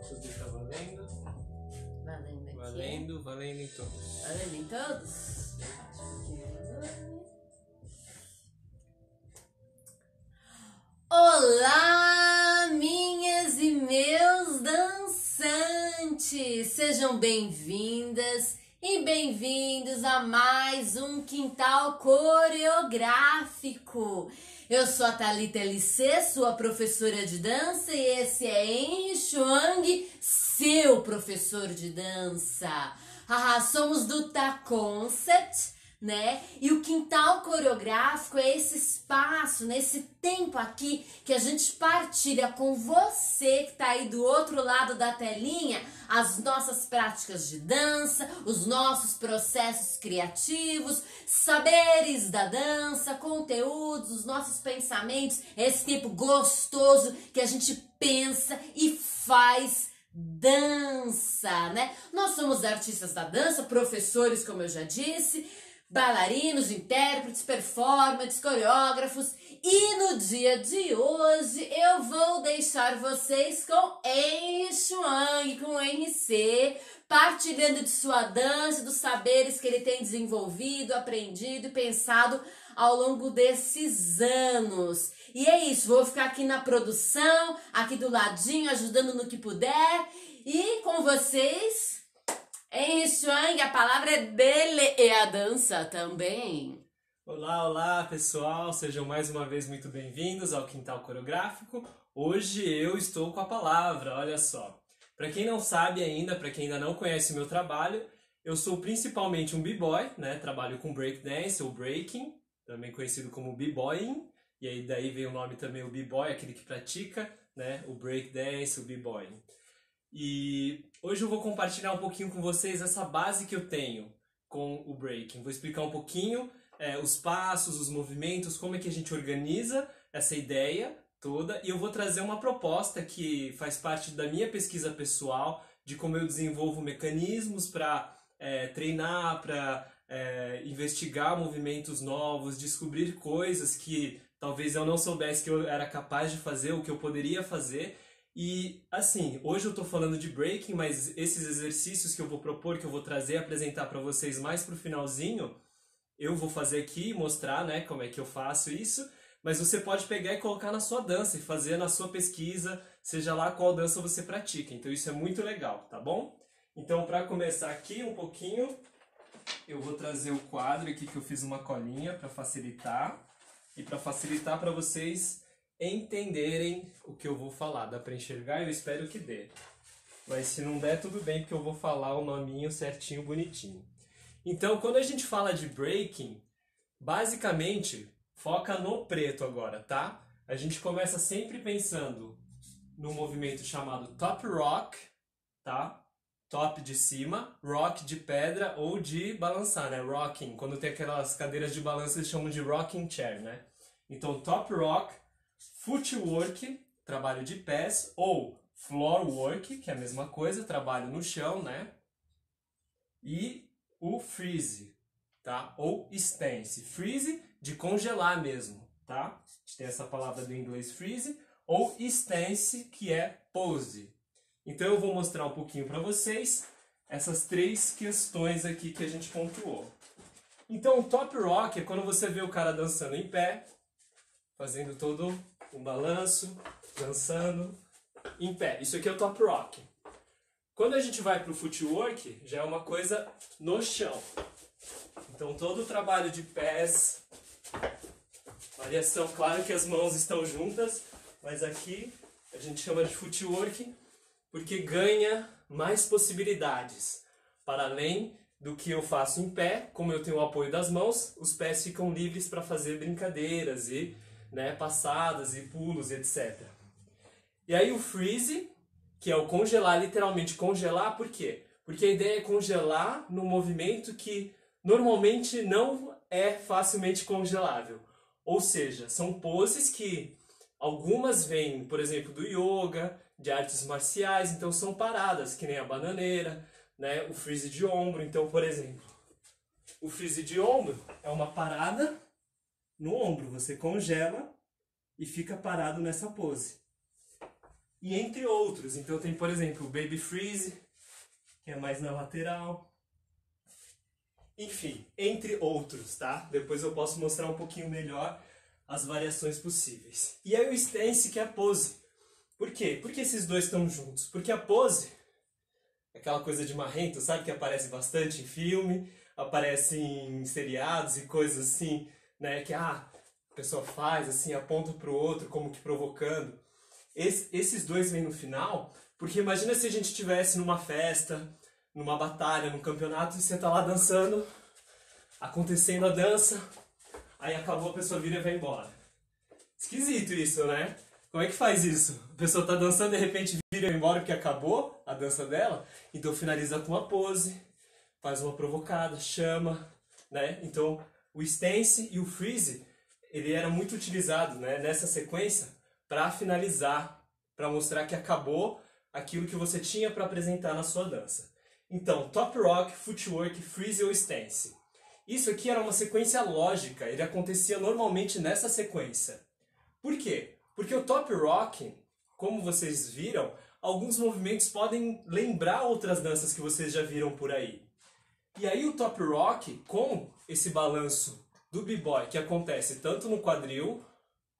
Tudo tá valendo? Valendo aqui. Valendo em todos. Valendo em todos? Olá, minhas e meus dançantes! Sejam bem-vindas e bem-vindos a mais um Quintal Coreográfico. Eu sou a Thalita LC, sua professora de dança, e esse é Henry Chuang, seu professor de dança. Somos do Ta Concept, né? E o Quintal Coreográfico é esse espaço, nesse tempo aqui que a gente partilha com você que tá aí do outro lado da telinha as nossas práticas de dança, os nossos processos criativos, saberes da dança, conteúdos, os nossos pensamentos, esse tempo gostoso que a gente pensa e faz dança, né? Nós somos artistas da dança, professores, como eu já disse, bailarinos, intérpretes, performers, coreógrafos, e no dia de hoje eu vou deixar vocês com Henry Chuang, com o NC, partilhando de sua dança, dos saberes que ele tem desenvolvido, aprendido e pensado ao longo desses anos. E é isso, vou ficar aqui na produção, aqui do ladinho, ajudando no que puder, e com vocês, Henry Chuang, a palavra é dele e a dança também. Olá pessoal, sejam mais uma vez muito bem-vindos ao Quintal Coreográfico. Hoje eu estou com a palavra, olha só. Para quem não sabe ainda, para quem ainda não conhece o meu trabalho, eu sou principalmente um b-boy, né? Trabalho com breakdance ou breaking, também conhecido como b-boying, e aí daí vem o nome também o b-boy, aquele que pratica, né? O breakdance, o b-boying. E hoje eu vou compartilhar um pouquinho com vocês essa base que eu tenho com o breaking. Vou explicar um pouquinho os passos, os movimentos, como é que a gente organiza essa ideia toda, e eu vou trazer uma proposta que faz parte da minha pesquisa pessoal, de como eu desenvolvo mecanismos para treinar, para investigar movimentos novos, descobrir coisas que talvez eu não soubesse que eu era capaz de fazer, o que eu poderia fazer. E assim, hoje eu tô falando de breaking, mas esses exercícios que eu vou propor, que eu vou trazer e apresentar para vocês mais pro finalzinho, eu vou fazer aqui e mostrar, né, como é que eu faço isso, mas você pode pegar e colocar na sua dança e fazer na sua pesquisa, seja lá qual dança você pratica. Então isso é muito legal, tá bom? Então, para começar aqui um pouquinho, eu vou trazer o quadro aqui que eu fiz uma colinha para facilitar, e para facilitar para vocês entenderem o que eu vou falar. Dá para enxergar? Eu espero que dê. Mas se não der, tudo bem, porque eu vou falar o nominho certinho, bonitinho. Então, quando a gente fala de breaking, basicamente, foca no preto agora, tá? A gente começa sempre pensando no movimento chamado top rock, tá? Top de cima, rock de pedra ou de balançar, né? Rocking, quando tem aquelas cadeiras de balanço, eles chamam de rocking chair, né? Então, top rock, footwork, trabalho de pés, ou floor work, que é a mesma coisa, trabalho no chão, né? E o freeze, tá? Ou stance. Freeze, de congelar mesmo, tá? A gente tem essa palavra do inglês freeze, ou stance, que é pose. Então eu vou mostrar um pouquinho para vocês essas três questões aqui que a gente pontuou. Então o top rock é quando você vê o cara dançando em pé, fazendo todo um balanço, dançando em pé. Isso aqui é o top rock. Quando a gente vai para o footwork, já é uma coisa no chão. Então todo o trabalho de pés, variação, claro que as mãos estão juntas, mas aqui a gente chama de footwork porque ganha mais possibilidades. Para além do que eu faço em pé, como eu tenho o apoio das mãos, os pés ficam livres para fazer brincadeiras e passadas e pulos, etc. E aí o freeze, que é o congelar, literalmente congelar, por quê? Porque a ideia é congelar no movimento que normalmente não é facilmente congelável. Ou seja, são poses que algumas vêm, por exemplo, do yoga, de artes marciais, então são paradas, que nem a bananeira, né? O freeze de ombro. Então, por exemplo, o freeze de ombro é uma parada no ombro. Você congela e fica parado nessa pose. e entre outros. Então tem, por exemplo, o Baby Freeze, que é mais na lateral. Enfim, entre outros, tá? Depois eu posso mostrar um pouquinho melhor as variações possíveis. E aí o stance, que é a pose. Por quê? Por que esses dois estão juntos? Porque a pose, aquela coisa de marrento, sabe? Que aparece bastante em filme, aparece em seriados e coisas assim, né? Que a pessoa faz assim, aponta pro outro, como que provocando. Esses dois vêm no final, porque imagina se a gente estivesse numa festa, numa batalha, num campeonato, e você tá lá dançando, acontecendo a dança, aí acabou, a pessoa vira e vai embora. Esquisito isso, né? Como é que faz isso? A pessoa tá dançando, de repente vira e vai embora porque acabou a dança dela, então finaliza com uma pose, faz uma provocada, chama, né? Então o stance e o freeze, ele era muito utilizado, né, nessa sequência para finalizar, para mostrar que acabou aquilo que você tinha para apresentar na sua dança. Então, top rock, footwork, freeze ou stance. Isso aqui era uma sequência lógica, ele acontecia normalmente nessa sequência. Por quê? Porque o top rock, como vocês viram, alguns movimentos podem lembrar outras danças que vocês já viram por aí. E aí o top rock, com esse balanço do b-boy, que acontece tanto no quadril,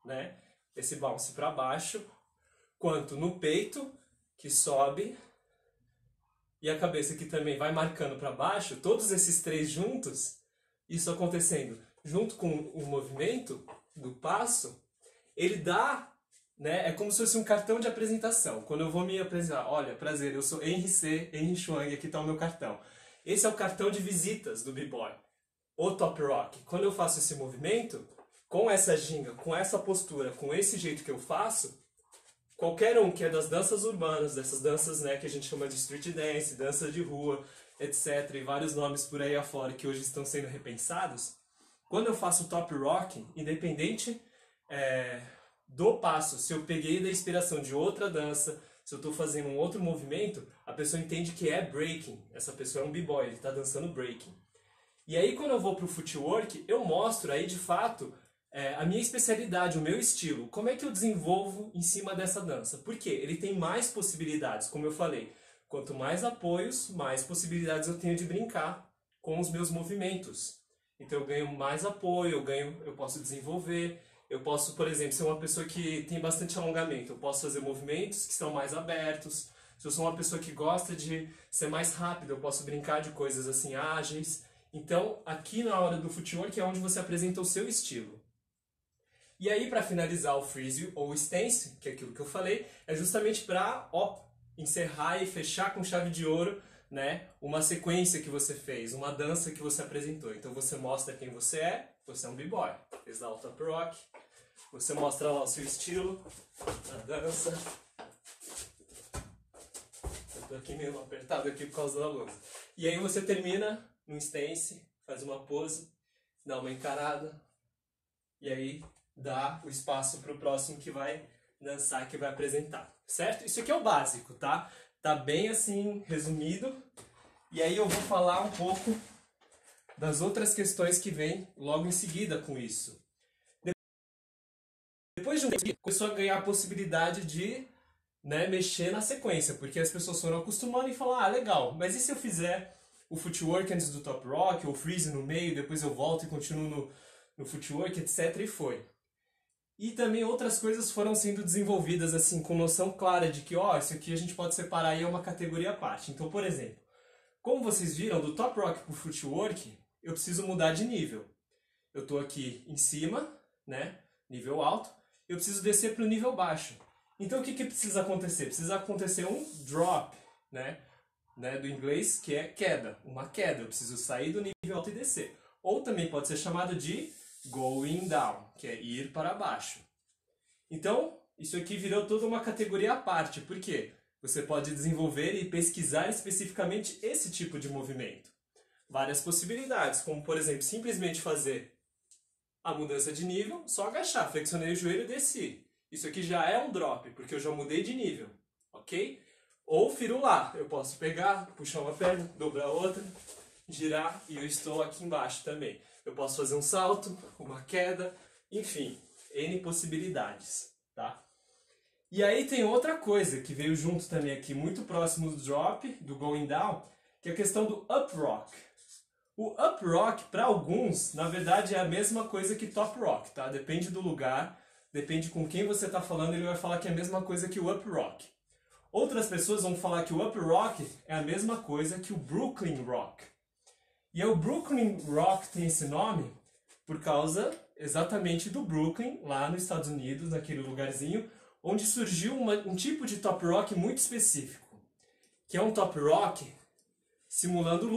né, esse bounce para baixo, quanto no peito, que sobe, e a cabeça que também vai marcando para baixo, todos esses três juntos, isso acontecendo junto com o movimento do passo, ele dá, né, é como se fosse um cartão de apresentação. Quando eu vou me apresentar, olha, prazer, eu sou Henry C, Henry Chuang, aqui está o meu cartão. Esse é o cartão de visitas do b-boy, o top rock. Quando eu faço esse movimento, com essa ginga, com essa postura, com esse jeito que eu faço, qualquer um que é das danças urbanas, dessas danças, né, que a gente chama de street dance, dança de rua, etc., e vários nomes por aí afora que hoje estão sendo repensados, quando eu faço top rock, independente do passo, se eu peguei da inspiração de outra dança, se eu estou fazendo um outro movimento, a pessoa entende que é breaking. Essa pessoa é um b-boy, ele está dançando breaking. E aí quando eu vou para o footwork, eu mostro aí de fato a minha especialidade, o meu estilo. Como é que eu desenvolvo em cima dessa dança? Porque ele tem mais possibilidades, como eu falei. Quanto mais apoios, mais possibilidades eu tenho de brincar com os meus movimentos. Então eu ganho mais apoio, eu posso desenvolver. Eu posso, por exemplo, ser uma pessoa que tem bastante alongamento. Eu posso fazer movimentos que são mais abertos. Se eu sou uma pessoa que gosta de ser mais rápido, eu posso brincar de coisas assim ágeis. Então, aqui na hora do footwork é onde você apresenta o seu estilo. E aí, para finalizar o freeze ou o stance, que é aquilo que eu falei, é justamente para encerrar e fechar com chave de ouro, né, uma sequência que você fez, uma dança que você apresentou. Então você mostra quem você é um b-boy, fez lá o top rock, você mostra lá o seu estilo, a dança. Eu tô aqui meio apertado aqui por causa da luz. E aí você termina no stance, faz uma pose, dá uma encarada, e aí dá o espaço para o próximo que vai dançar, que vai apresentar, certo? Isso aqui é o básico, tá? Tá bem assim, resumido. E aí eu vou falar um pouco das outras questões que vêm logo em seguida com isso. Depois de um tempo, começou a ganhar a possibilidade de, né, mexer na sequência, porque as pessoas foram acostumando e falam, ah, legal, mas e se eu fizer o footwork antes do top rock, ou freeze no meio, depois eu volto e continuo no footwork, etc. E foi. E também outras coisas foram sendo desenvolvidas assim com noção clara de que, isso aqui a gente pode separar e é uma categoria à parte. Então, por exemplo, como vocês viram, do top rock para o footwork, eu preciso mudar de nível. Eu estou aqui em cima, né, nível alto, eu preciso descer para o nível baixo. Então, o que precisa acontecer? Precisa acontecer um drop, né, do inglês, que é queda, uma queda. Eu preciso sair do nível alto e descer. Ou também pode ser chamado de going down, que é ir para baixo. Então, isso aqui virou toda uma categoria à parte. Por quê? Você pode desenvolver e pesquisar especificamente esse tipo de movimento. Várias possibilidades, como por exemplo, simplesmente fazer a mudança de nível, só agachar, flexionei o joelho e desci. Isso aqui já é um drop, porque eu já mudei de nível, ok? Ou firular, eu posso pegar, puxar uma perna, dobrar outra, girar e eu estou aqui embaixo também. Eu posso fazer um salto, uma queda, enfim, N possibilidades, tá? E aí tem outra coisa que veio junto também aqui, muito próximo do drop, do going down, que é a questão do up rock. O up rock, para alguns, na verdade é a mesma coisa que top rock, tá? Depende do lugar, depende com quem você está falando, ele vai falar que é a mesma coisa que o up rock. Outras pessoas vão falar que o up rock é a mesma coisa que o Brooklyn Rock. E o Brooklyn Rock tem esse nome por causa exatamente do Brooklyn, lá nos Estados Unidos, naquele lugarzinho, onde surgiu um tipo de top rock muito específico, que é um top rock simulando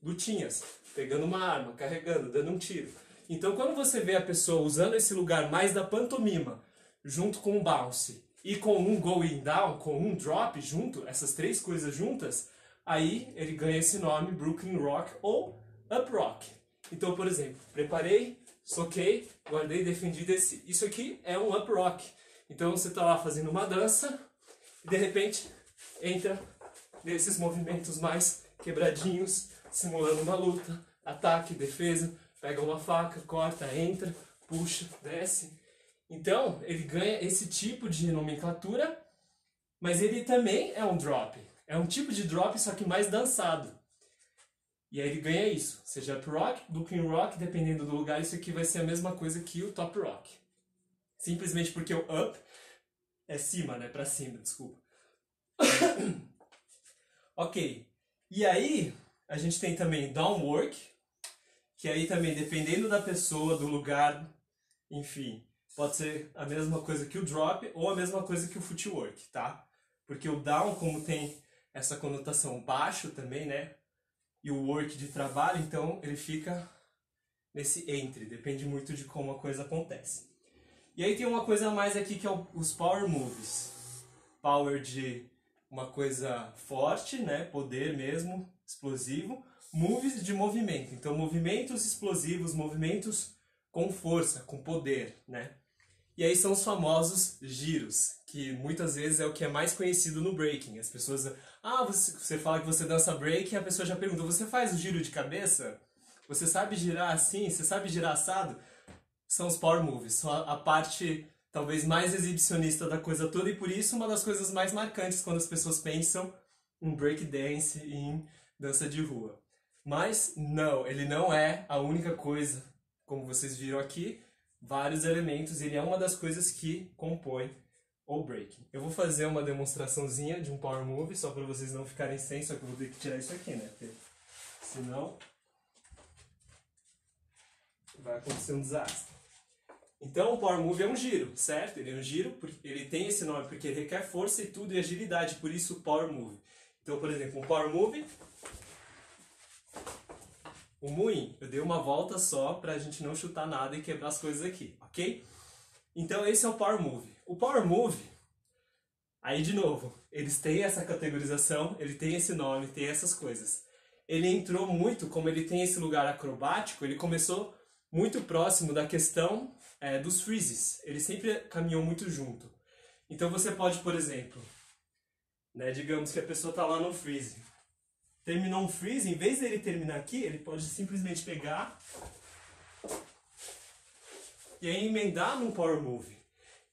lutinhas, pegando uma arma, carregando, dando um tiro. Então quando você vê a pessoa usando esse lugar mais da pantomima, junto com um bounce, e com um going down, com um drop junto, essas três coisas juntas, aí ele ganha esse nome, Brooklyn Rock ou Up Rock. Então, por exemplo, preparei, soquei, guardei, defendi, desci. Isso aqui é um Up Rock. Então você está lá fazendo uma dança e de repente entra nesses movimentos mais quebradinhos, simulando uma luta, ataque, defesa, pega uma faca, corta, entra, puxa, desce. Então, ele ganha esse tipo de nomenclatura, mas ele também é um drop. É um tipo de drop, só que mais dançado. E aí ele ganha isso. Seja up rock, Brooklyn rock, dependendo do lugar, isso aqui vai ser a mesma coisa que o top rock. Simplesmente porque o up é cima, né? Pra cima, desculpa. Ok. E aí, a gente tem também down work, que aí também, dependendo da pessoa, do lugar, enfim, pode ser a mesma coisa que o drop ou a mesma coisa que o footwork, tá? Porque o down, como tem essa conotação baixo também, né? E o work de trabalho, então ele fica nesse entre, depende muito de como a coisa acontece. E aí tem uma coisa a mais aqui que é os power moves. Power de uma coisa forte, né? Poder mesmo, explosivo. Moves de movimento, então movimentos explosivos, movimentos com força, com poder, né? E aí são os famosos giros, que muitas vezes é o que é mais conhecido no breaking. As pessoas, você fala que você dança break e a pessoa já pergunta, você faz o giro de cabeça? Você sabe girar assim? Você sabe girar assado? São os power moves, são a parte talvez mais exibicionista da coisa toda e por isso uma das coisas mais marcantes quando as pessoas pensam em break dance e em dança de rua. Mas não, ele não é a única coisa, como vocês viram aqui, vários elementos, ele é uma das coisas que compõe o breaking. Eu vou fazer uma demonstraçãozinha de um power move, só para vocês não ficarem sem, só que eu vou ter que tirar isso aqui, né? Porque senão vai acontecer um desastre. Então o power move é um giro, certo? Ele é um giro, ele tem esse nome porque ele requer força e tudo e agilidade, por isso o power move. Então, por exemplo, um power move, o moinho, eu dei uma volta só pra gente não chutar nada e quebrar as coisas aqui, ok? Então esse é o Power Move. O Power Move, aí de novo, eles têm essa categorização, ele tem esse nome, tem essas coisas. Ele entrou muito, como ele tem esse lugar acrobático, ele começou muito próximo da questão dos freezes. Ele sempre caminhou muito junto. Então você pode, por exemplo, né, digamos que a pessoa está lá no freeze. Terminou um freeze, em vez dele terminar aqui, ele pode simplesmente pegar e aí emendar num power move.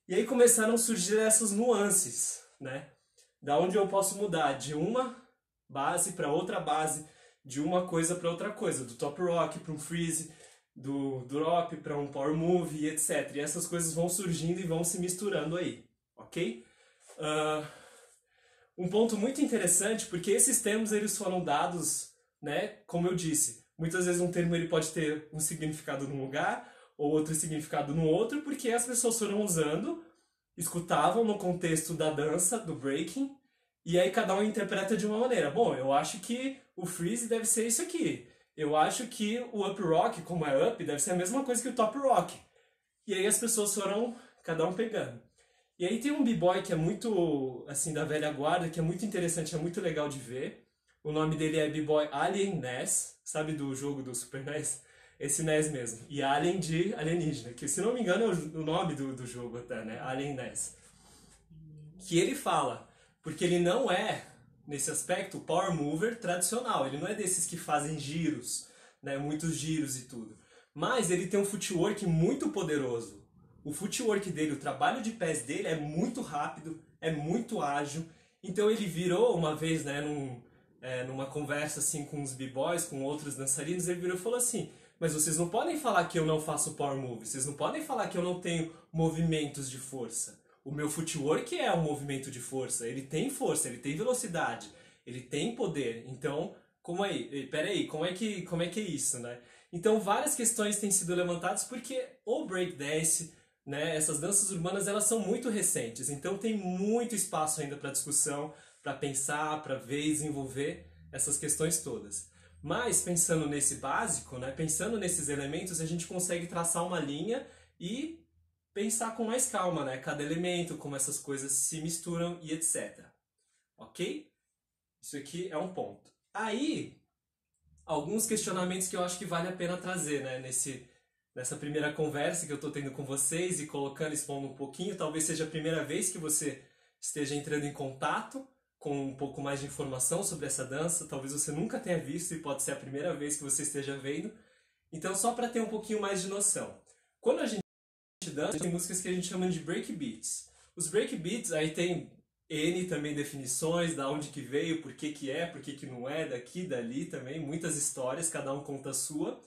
E aí começaram a surgir essas nuances, né? Da onde eu posso mudar de uma base para outra base, de uma coisa para outra coisa, do top rock para um freeze, do drop para um power move e etc. E essas coisas vão surgindo e vão se misturando aí, ok? Um ponto muito interessante, porque esses termos eles foram dados, né, como eu disse, muitas vezes um termo ele pode ter um significado num lugar ou outro significado no outro, porque as pessoas foram usando, escutavam no contexto da dança, do breaking, e aí cada um interpreta de uma maneira. Bom, eu acho que o freeze deve ser isso aqui. Eu acho que o up rock, como é up, deve ser a mesma coisa que o top rock. E aí as pessoas foram, cada um pegando. E aí tem um b-boy que é muito, assim, da velha guarda, que é muito interessante, é muito legal de ver. O nome dele é b-boy Alien Ness, sabe do jogo do Super NES? Esse NES mesmo. E Alien de alienígena, que se não me engano é o nome do jogo até, né? Alien Ness. Que ele fala, porque ele não é, nesse aspecto, power mover tradicional. Ele não é desses que fazem giros, né? Muitos giros e tudo. Mas ele tem um footwork muito poderoso. o footwork dele, o trabalho de pés dele é muito rápido, é muito ágil. Então ele virou uma vez, né, numa conversa assim com os b-boys, com outros dançarinos, ele virou e falou assim: mas vocês não podem falar que eu não faço power move, vocês não podem falar que eu não tenho movimentos de força. O meu footwork é um movimento de força, ele tem força, ele tem velocidade, ele tem poder. Então, peraí, como é que é isso, né? Então várias questões têm sido levantadas porque o breakdance, né, essas danças urbanas, elas são muito recentes, então tem muito espaço ainda para discussão, para pensar, para ver e desenvolver essas questões todas. Mas pensando nesse básico, né, pensando nesses elementos, a gente consegue traçar uma linha e pensar com mais calma, né, cada elemento, como essas coisas se misturam e etc. Ok? Isso aqui é um ponto. Aí, alguns questionamentos que eu acho que vale a pena trazer, né, nessa primeira conversa que eu estou tendo com vocês e colocando, expondo um pouquinho. Talvez seja a primeira vez que você esteja entrando em contato com um pouco mais de informação sobre essa dança. Talvez você nunca tenha visto e pode ser a primeira vez que você esteja vendo. Então, só para ter um pouquinho mais de noção. Quando a gente dança, tem músicas que a gente chama de breakbeats. Os breakbeats, aí tem N também definições, da onde que veio, por que não é, daqui, dali também, muitas histórias, cada um conta a sua.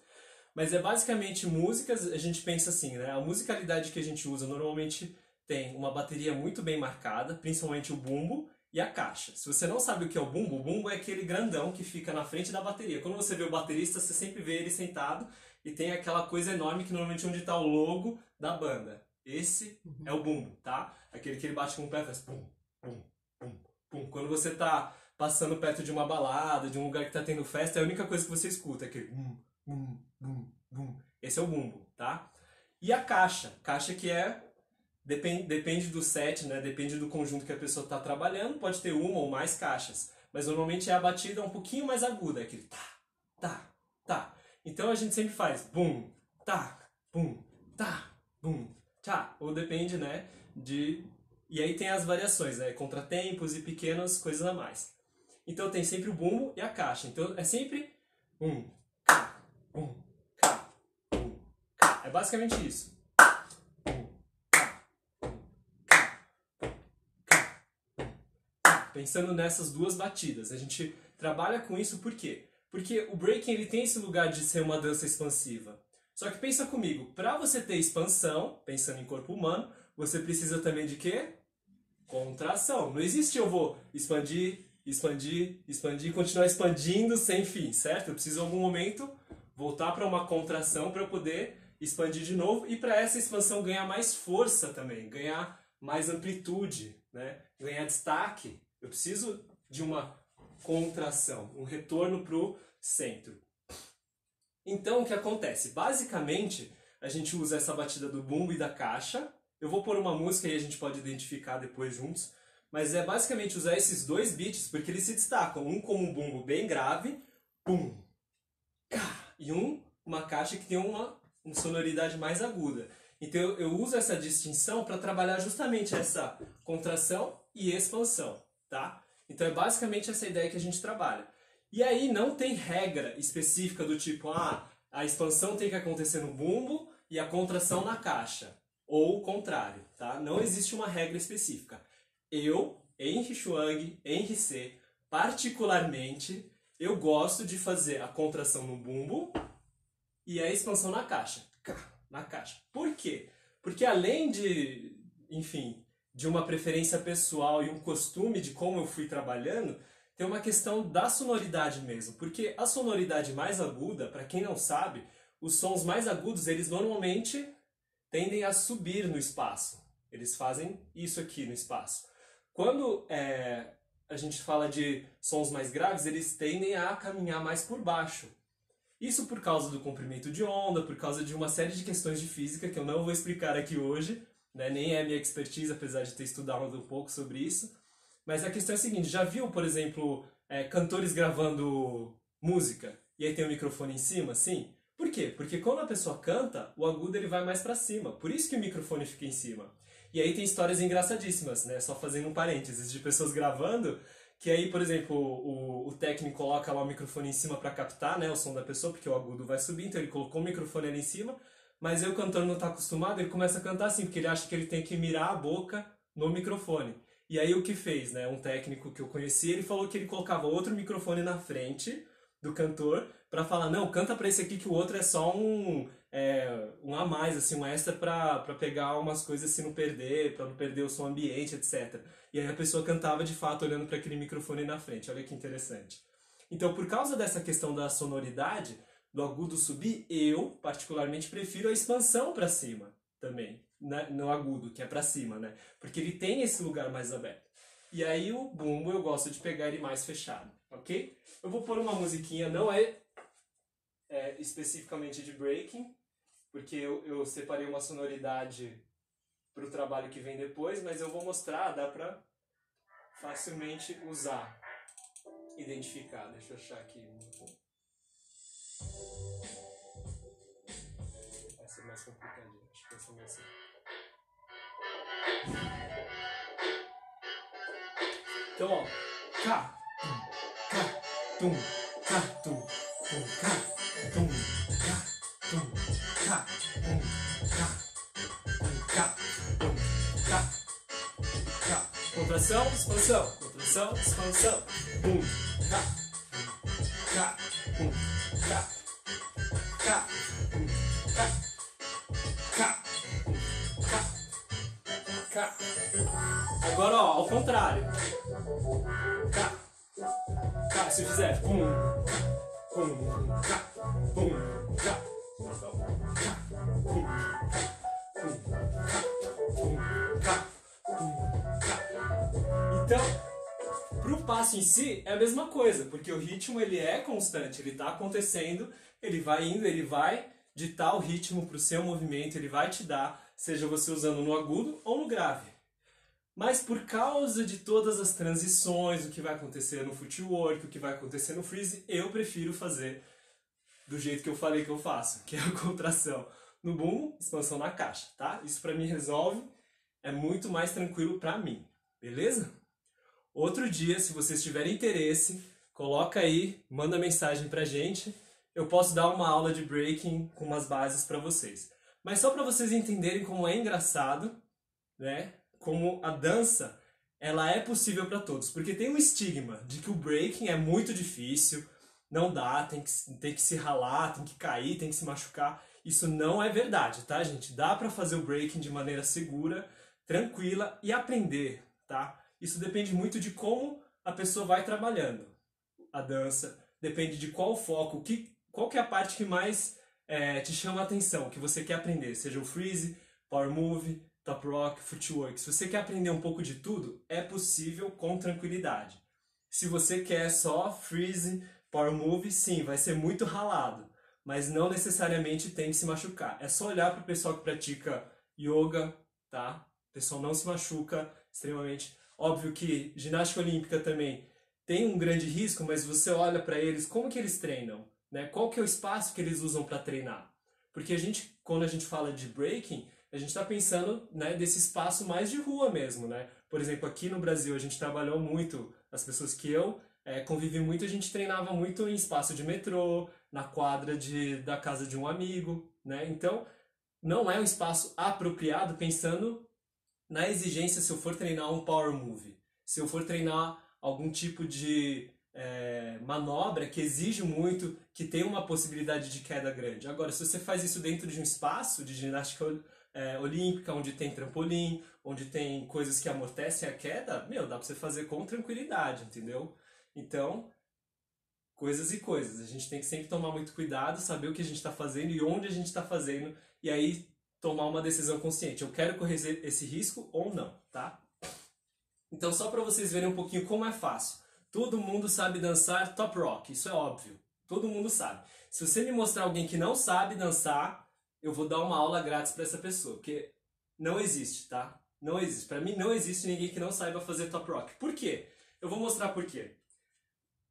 Mas é basicamente músicas, a gente pensa assim, né? A musicalidade que a gente usa normalmente tem uma bateria muito bem marcada, principalmente o bumbo e a caixa. Se você não sabe o que é o bumbo é aquele grandão que fica na frente da bateria. Quando você vê o baterista, você sempre vê ele sentado e tem aquela coisa enorme que normalmente é onde está o logo da banda. Esse é o bumbo, tá? Aquele que ele bate com o pé e faz pum, pum, pum, pum. Quando você tá passando perto de uma balada, de um lugar que tá tendo festa, é a única coisa que você escuta, aquele bum, bum, bum, bum. Esse é o bumbo, tá? E a caixa que é depende do set, né? Depende do conjunto que a pessoa está trabalhando, pode ter uma ou mais caixas, mas normalmente é a batida um pouquinho mais aguda, aquele tá, tá, tá. Então a gente sempre faz bum, tá, bum, tá, bum, tá, ou depende, né, e aí tem as variações, né, contratempos e pequenas coisas a mais. Então tem sempre o bumbo e a caixa, então é sempre cá, bum, cá, bum, cá. É basicamente isso. Pensando nessas duas batidas, a gente trabalha com isso por quê? Porque o breaking ele tem esse lugar de ser uma dança expansiva. Só que pensa comigo, para você ter expansão, pensando em corpo humano, você precisa também de quê? Contração. Não existe eu vou expandir, expandir, expandir, continuar expandindo sem fim, certo? Eu preciso em algum momento voltar para uma contração para eu poder expandir de novo e para essa expansão ganhar mais força também, ganhar mais amplitude, né? Ganhar destaque. Eu preciso de uma contração, um retorno para o centro. Então, o que acontece? Basicamente, a gente usa essa batida do bumbo e da caixa. Eu vou pôr uma música e a gente pode identificar depois juntos. Mas é basicamente usar esses dois beats, porque eles se destacam. Um como um bumbo bem grave, pum, cá, e uma caixa que tem uma sonoridade mais aguda. Então, eu uso essa distinção para trabalhar justamente essa contração e expansão, tá? Então é basicamente essa ideia que a gente trabalha. E aí não tem regra específica do tipo, a expansão tem que acontecer no bumbo e a contração na caixa. Ou o contrário, tá? Não existe uma regra específica. Eu, Henry Chuang, Henry C, particularmente, eu gosto de fazer a contração no bumbo e a expansão na caixa. Na caixa. Por quê? Porque além de, enfim, de uma preferência pessoal e um costume de como eu fui trabalhando, tem uma questão da sonoridade mesmo. Porque a sonoridade mais aguda, para quem não sabe, os sons mais agudos, eles normalmente tendem a subir no espaço. Eles fazem isso aqui no espaço. Quando a gente fala de sons mais graves, eles tendem a caminhar mais por baixo. Isso por causa do comprimento de onda, por causa de uma série de questões de física que eu não vou explicar aqui hoje, né? Nem é minha expertise, apesar de ter estudado um pouco sobre isso. Mas a questão é a seguinte, já viu, por exemplo, cantores gravando música e aí tem o microfone em cima, assim? Por quê? Porque quando a pessoa canta, o agudo ele vai mais para cima, por isso que o microfone fica em cima. E aí tem histórias engraçadíssimas, né? Só fazendo um parênteses, de pessoas gravando, que aí, por exemplo, o técnico coloca lá o microfone em cima para captar, né, o som da pessoa, porque o agudo vai subir, então ele colocou o microfone ali em cima, Mas aí o cantor não tá acostumado, ele começa a cantar assim, porque ele acha que ele tem que mirar a boca no microfone. E aí o que fez, né? Um técnico que eu conheci, ele falou que ele colocava outro microfone na frente do cantor pra falar, não, canta pra esse aqui que o outro é só um a mais, assim, um extra pra pegar umas coisas assim, não perder, pra não perder o som ambiente, etc. E aí a pessoa cantava de fato olhando para aquele microfone na frente, olha que interessante. Então, por causa dessa questão da sonoridade, do agudo subir, eu particularmente prefiro a expansão para cima também, né? No agudo, que é para cima, né? Porque ele tem esse lugar mais aberto. E aí o bumbo eu gosto de pegar ele mais fechado, ok? Eu vou pôr uma musiquinha, não especificamente de breaking, porque eu separei uma sonoridade para o trabalho que vem depois, mas eu vou mostrar, dá para facilmente usar, identificar. Deixa eu achar aqui. Essa é mais complicadinha, acho que essa vai ser. Então, ó, cá, tum, cá, tum, cá, tum, cá, tum, cá, tum, cá, tum, cá, cá. Contração, expansão, contração, expansão. Bum, cá, cá, bum, cá, cá, bum, cá, cá, cá, cá. Agora, ó, ao contrário. Cá, cá, se fizer bum, bum, cá, bum, cá, cá, bum, cá, bum, cá, bum, cá. Então, pro passo em si é a mesma coisa, porque o ritmo ele é constante, ele tá acontecendo, ele vai indo, ele vai ditar o ritmo pro seu movimento, ele vai te dar, seja você usando no agudo ou no grave. Mas por causa de todas as transições, o que vai acontecer no footwork, o que vai acontecer no freeze, eu prefiro fazer do jeito que eu falei que eu faço, que é a contração no bumbo, expansão na caixa, tá? Isso pra mim resolve, é muito mais tranquilo pra mim, beleza? Outro dia, se vocês tiverem interesse, coloca aí, manda mensagem pra gente, eu posso dar uma aula de breaking com umas bases pra vocês. Mas só pra vocês entenderem como é engraçado, né? Como a dança, ela é possível para todos, porque tem um estigma de que o breaking é muito difícil, não dá, tem que se ralar, tem que cair, tem que se machucar. Isso não é verdade, tá, gente? Dá para fazer o breaking de maneira segura, tranquila e aprender, tá? Isso depende muito de como a pessoa vai trabalhando a dança, depende de qual o foco, qual que é a parte que mais te chama a atenção, que você quer aprender, seja o freeze, power move, top rock, footwork. Se você quer aprender um pouco de tudo, é possível com tranquilidade. Se você quer só freeze, power move, sim, vai ser muito ralado, mas não necessariamente tem que se machucar. É só olhar para o pessoal que pratica yoga, tá? O pessoal não se machuca extremamente. Óbvio que ginástica olímpica também tem um grande risco, mas você olha para eles, como que eles treinam, né? Qual que é o espaço que eles usam para treinar? Porque quando a gente fala de breaking, a gente está pensando, né, desse espaço mais de rua mesmo, né? Por exemplo, aqui no Brasil a gente trabalhou muito, as pessoas que eu convivi muito, a gente treinava muito em espaço de metrô, na quadra da casa de um amigo, né? Então, não é um espaço apropriado pensando na exigência se eu for treinar um power move, se eu for treinar algum tipo de manobra que exige muito, que tem uma possibilidade de queda grande. Agora, se você faz isso dentro de um espaço de ginástica olímpica, onde tem trampolim, onde tem coisas que amortecem a queda, dá pra você fazer com tranquilidade, entendeu? Então, coisas e coisas. A gente tem que sempre tomar muito cuidado, saber o que a gente está fazendo e onde a gente está fazendo, e aí tomar uma decisão consciente. Eu quero correr esse risco ou não, tá? Então, só para vocês verem um pouquinho como é fácil. Todo mundo sabe dançar top rock, isso é óbvio. Todo mundo sabe. Se você me mostrar alguém que não sabe dançar, eu vou dar uma aula grátis para essa pessoa, porque não existe, tá? Não existe. Para mim não existe ninguém que não saiba fazer top rock. Por quê? Eu vou mostrar por quê.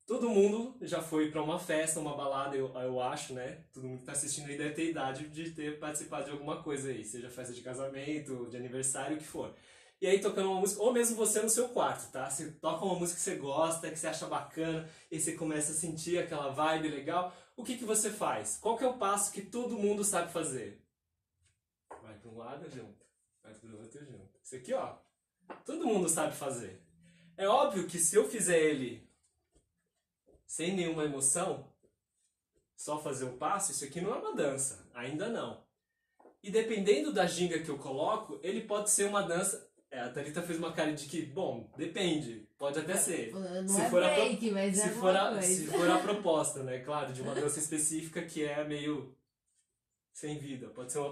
Todo mundo já foi para uma festa, uma balada, eu acho, né? Todo mundo que tá assistindo aí deve ter idade de ter participado de alguma coisa aí, seja festa de casamento, de aniversário, o que for. E aí tocando uma música, ou mesmo você no seu quarto, tá? Você toca uma música que você gosta, que você acha bacana, e você começa a sentir aquela vibe legal. O que você faz? Qual que é o passo que todo mundo sabe fazer? lado, junta. Vai pro outro, junta. Isso aqui, ó, todo mundo sabe fazer. É óbvio que se eu fizer ele sem nenhuma emoção, só fazer o passo, isso aqui não é uma dança. Ainda não. E dependendo da ginga que eu coloco, ele pode ser uma dança... a Thalita fez uma cara de que, bom, depende, pode até ser. Não se é for break, mas se é for uma coisa. Se for a proposta, né? Claro, de uma dança específica que é meio sem vida. Pode ser uma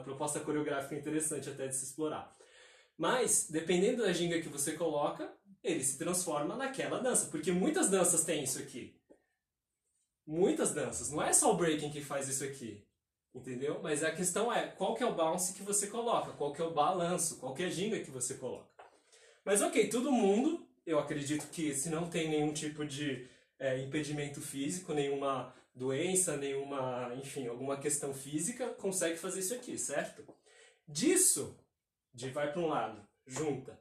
proposta coreográfica interessante até de se explorar. Mas, dependendo da ginga que você coloca, ele se transforma naquela dança. Porque muitas danças têm isso aqui. Muitas danças. Não é só o breaking que faz isso aqui. Entendeu? Mas a questão é, qual que é o bounce que você coloca? Qual que é o balanço? Qual que é a ginga que você coloca? Mas ok, todo mundo, eu acredito que se não tem nenhum tipo de impedimento físico, nenhuma doença, nenhuma, enfim, alguma questão física, consegue fazer isso aqui, certo? Disso, de vai para um lado, junta,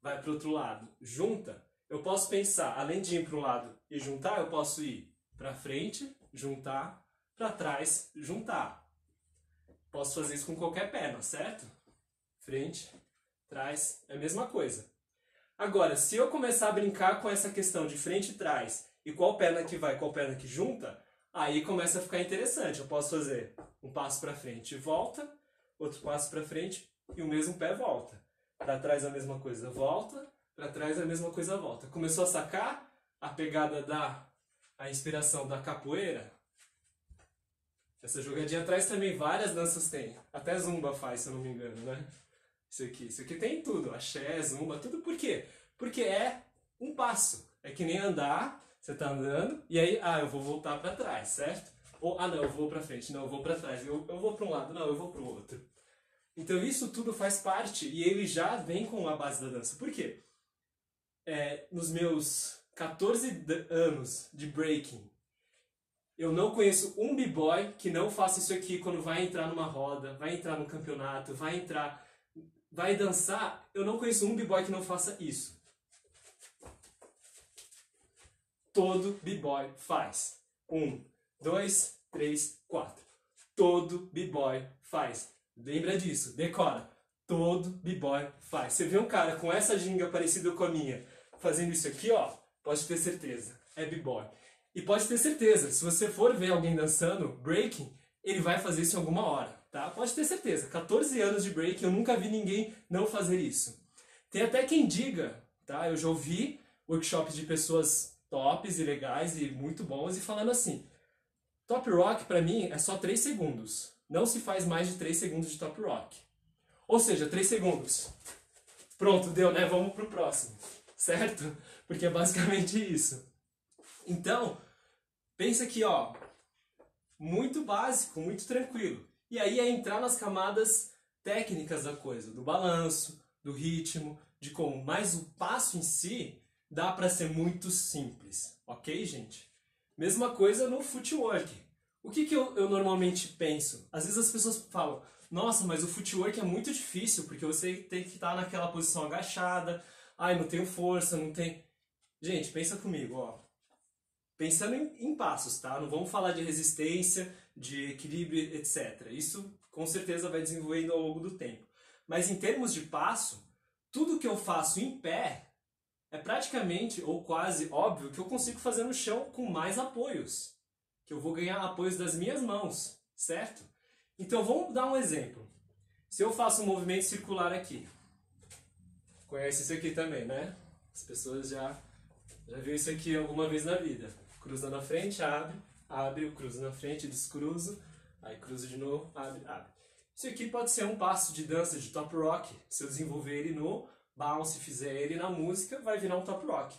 vai para o outro lado, junta, eu posso pensar, além de ir para um lado e juntar, eu posso ir para frente, juntar, para trás, juntar. Posso fazer isso com qualquer perna, certo? Frente, trás, é a mesma coisa. Agora, se eu começar a brincar com essa questão de frente e trás, e qual perna que vai, qual perna que junta, aí começa a ficar interessante. Eu posso fazer um passo para frente e volta, outro passo para frente e o mesmo pé volta. Para trás a mesma coisa, volta, para trás a mesma coisa, volta. Começou a sacar a pegada a inspiração da capoeira? Essa jogadinha atrás também várias danças tem. Até zumba faz, se eu não me engano, né? Isso aqui tem tudo. Axé, zumba, tudo. Por quê? Porque é um passo. É que nem andar, você tá andando, e aí, eu vou voltar pra trás, certo? Ou, não, eu vou pra frente, não, eu vou pra trás. Eu vou pra um lado, não, eu vou pro outro. Então isso tudo faz parte, e ele já vem com a base da dança. Por quê? Nos meus 14 anos de breaking, eu não conheço um b-boy que não faça isso aqui quando vai entrar numa roda, vai entrar no campeonato, vai dançar. Eu não conheço um b-boy que não faça isso. Todo b-boy faz. 1, 2, 3, 4. Todo b-boy faz. Lembra disso, decora. Todo b-boy faz. Você vê um cara com essa ginga parecida com a minha, fazendo isso aqui, ó, pode ter certeza, é b-boy. E pode ter certeza, se você for ver alguém dançando breaking, ele vai fazer isso em alguma hora, tá? Pode ter certeza. 14 anos de breaking, eu nunca vi ninguém não fazer isso. Tem até quem diga, tá? Eu já ouvi workshops de pessoas tops e legais e muito bons e falando assim, top rock pra mim é só 3 segundos. Não se faz mais de 3 segundos de top rock. Ou seja, 3 segundos. Pronto, deu, né? Vamos pro próximo. Certo? Porque é basicamente isso. Então, pensa aqui, ó, muito básico, muito tranquilo. E aí é entrar nas camadas técnicas da coisa, do balanço, do ritmo, de como. Mas o passo em si dá pra ser muito simples, ok, gente? Mesma coisa no footwork. O que eu normalmente penso? Às vezes as pessoas falam, nossa, mas o footwork é muito difícil, porque você tem que estar naquela posição agachada, não tenho força, não tem... Gente, pensa comigo, ó. Pensando em passos, tá? Não vamos falar de resistência, de equilíbrio, etc. Isso com certeza vai desenvolvendo ao longo do tempo. Mas em termos de passo, tudo que eu faço em pé é praticamente ou quase óbvio que eu consigo fazer no chão com mais apoios. Que eu vou ganhar apoios das minhas mãos, certo? Então vamos dar um exemplo. Se eu faço um movimento circular aqui, conhece isso aqui também, né? As pessoas já viu isso aqui alguma vez na vida. Cruza na frente, abre, cruza na frente, descruzo, aí cruza de novo, abre. Isso aqui pode ser um passo de dança de top rock. Se eu desenvolver ele no bounce, fizer ele na música, vai virar um top rock.